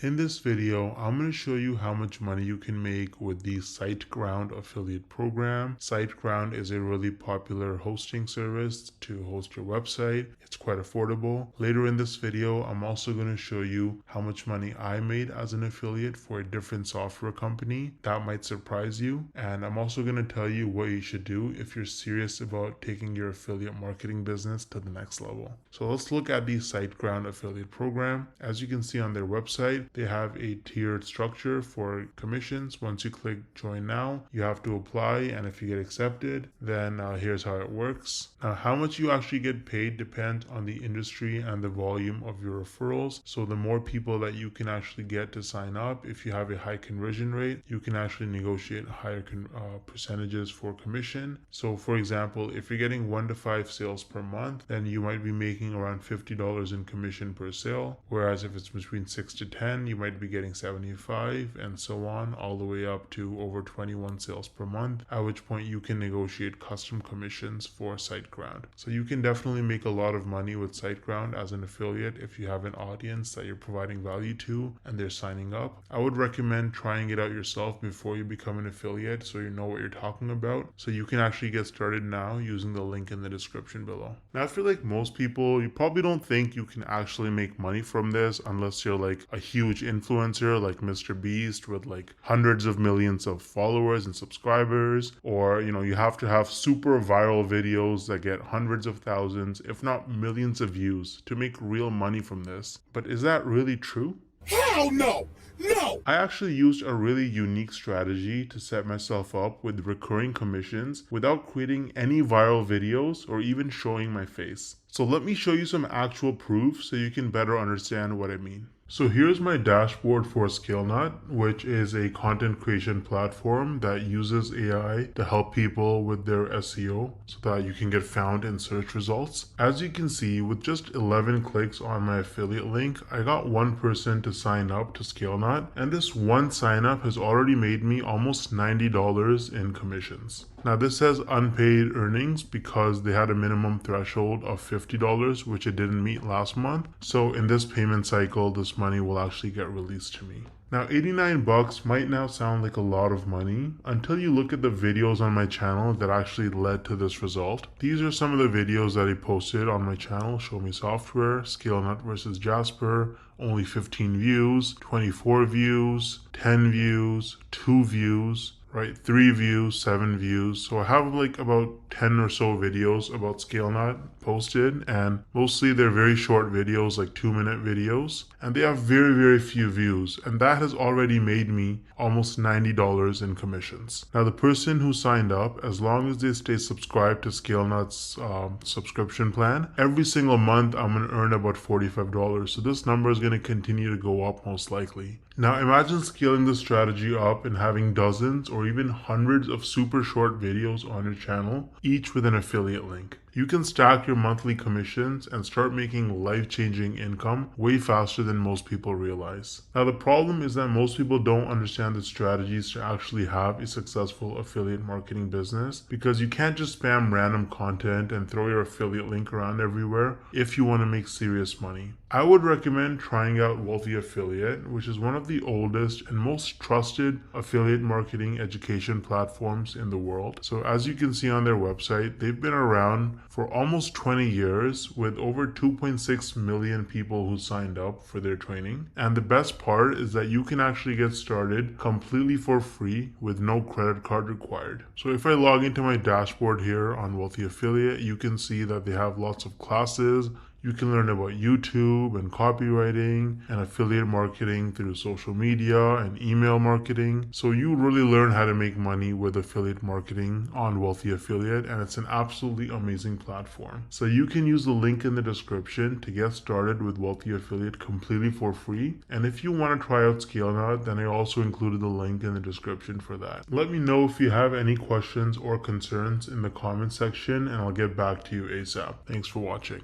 In this video, I'm going to show you how much money you can make with the SiteGround affiliate program. SiteGround is a really popular hosting service to host your website. It's quite affordable. Later in this video, I'm also going to show you how much money I made as an affiliate for a different software company. That might surprise you. And I'm also going to tell you what you should do if you're serious about taking your affiliate marketing business to the next level. So let's look at the SiteGround affiliate program. As you can see on their website, they have a tiered structure for commissions. Once you click join now, you have to apply, and if you get accepted, then here's how it works. Now, how much you actually get paid depends on the industry and the volume of your referrals. So the more people that you can actually get to sign up, if you have a high conversion rate, you can actually negotiate higher percentages for commission. So for example, if you're getting 1 to 5 sales per month, then you might be making around $50 in commission per sale. Whereas if it's between 6 to 10, you might be getting 75 and so on, all the way up to over 21 sales per month, at which point you can negotiate custom commissions for SiteGround. So you can definitely make a lot of money with SiteGround as an affiliate if you have an audience that you're providing value to and they're signing up. I would recommend trying it out yourself before you become an affiliate so you know what you're talking about. So you can actually get started now using the link in the description below. Now, I feel like most people, you probably don't think you can actually make money from this unless you're like a huge influencer like Mr. Beast with like hundreds of millions of followers and subscribers, or you have to have super viral videos that get hundreds of thousands, if not millions of views to make real money from this. But is that really true? Hell no! No! I actually used a really unique strategy to set myself up with recurring commissions without creating any viral videos or even showing my face. So let me show you some actual proof so you can better understand what I mean. So here's my dashboard for ScaleNut, which is a content creation platform that uses AI to help people with their SEO so that you can get found in search results. As you can see, with just 11 clicks on my affiliate link, I got one person to sign up to ScaleNut, and this one sign up has already made me almost $90 in commissions. Now this says unpaid earnings because they had a minimum threshold of $50, which it didn't meet last month. So in this payment cycle, this money will actually get released to me. Now 89 bucks might now sound like a lot of money until you look at the videos on my channel that actually led to this result. These are some of the videos that I posted on my channel: Show Me Software, ScaleNut versus Jasper, only 15 views, 24 views, 10 views, 2 views, right? 3 views, 7 views. So I have like about 10 or so videos about ScaleNut posted, and mostly they're very short videos, like 2-minute videos, and they have very, very few views, and that has already made me almost $90 in commissions. Now the person who signed up, as long as they stay subscribed to ScaleNut's subscription plan, every single month I'm going to earn about $45. So this number is going to continue to go up most likely. Now imagine scaling this strategy up and having dozens or even hundreds of super short videos on your channel, each with an affiliate link. You can stack your monthly commissions and start making life-changing income way faster than most people realize. Now the problem is that most people don't understand the strategies to actually have a successful affiliate marketing business, because you can't just spam random content and throw your affiliate link around everywhere if you want to make serious money. I would recommend trying out Wealthy Affiliate, which is one of the oldest and most trusted affiliate marketing education platforms in the world. So as you can see on their website, they've been around for almost 20 years with over 2.6 million people who signed up for their training. And the best part is that you can actually get started completely for free with no credit card required. So if I log into my dashboard here on Wealthy Affiliate, you can see that they have lots of classes. You can learn about YouTube and copywriting and affiliate marketing through social media and email marketing. So you really learn how to make money with affiliate marketing on Wealthy Affiliate, and it's an absolutely amazing platform. So you can use the link in the description to get started with Wealthy Affiliate completely for free. And if you want to try out ScaleNut, then I also included the link in the description for that. Let me know if you have any questions or concerns in the comment section, and I'll get back to you ASAP. Thanks for watching.